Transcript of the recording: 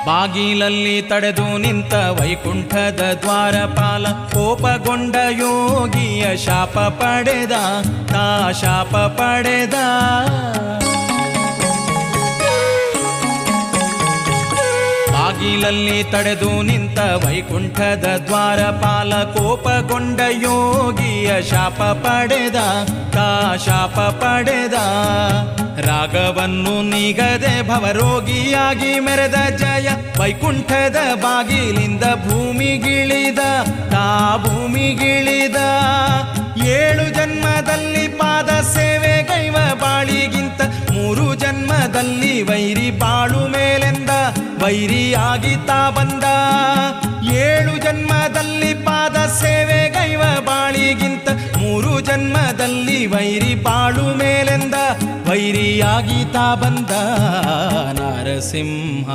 ಬಾಗಿಲಲ್ಲಿ ತಡೆದು ನಿಂತ ವೈಕುಂಠದ ದ್ವಾರಪಾಲ ಕೋಪಗೊಂಡ ಯೋಗಿಯ ಶಾಪ ಪಡೆದ ತಾ ಶಾಪ ಪಡೆದ. ಬಾಗಿಲಲ್ಲಿ ತಡೆದು ನಿಂತ ವೈಕುಂಠದ ದ್ವಾರಪಾಲ ಕೋಪಗೊಂಡ ಯೋಗಿಯ ಶಾಪ ಪಡೆದ ತಾ ಶಾಪ ಪಡೆದ. ರಾಗವನ್ನು ನೀಗದೆ ಭವರೋಗಿಯಾಗಿ ಮೆರೆದ ಜಯ ವೈಕುಂಠದ ಬಾಗಿಲಿಂದ ಭೂಮಿಗಿಳಿದ ತಾ ಭೂಮಿಗಿಳಿದ. 7 ಜನ್ಮದಲ್ಲಿ ಪಾದ ಸೇವೆ ಗೈವ ಬಾಳಿಗಿಂತ 3 ಜನ್ಮದಲ್ಲಿ ವೈರಿ ಬಾಳು ಮೇಲೆಂದ ವೈರಿಯಾಗಿ ತಾ ಬಂದ. 7 ಜನ್ಮದಲ್ಲಿ ಪಾದ ಸೇವೆ ಗೈವ ಬಾಳಿಗಿಂತ 3 ಜನ್ಮದಲ್ಲಿ ವೈರಿ ಬಾಳು ಮೇಲೆಂದ ವೈರಿಯಾಗಿ ತಾ ಬಂದ. ನರಸಿಂಹ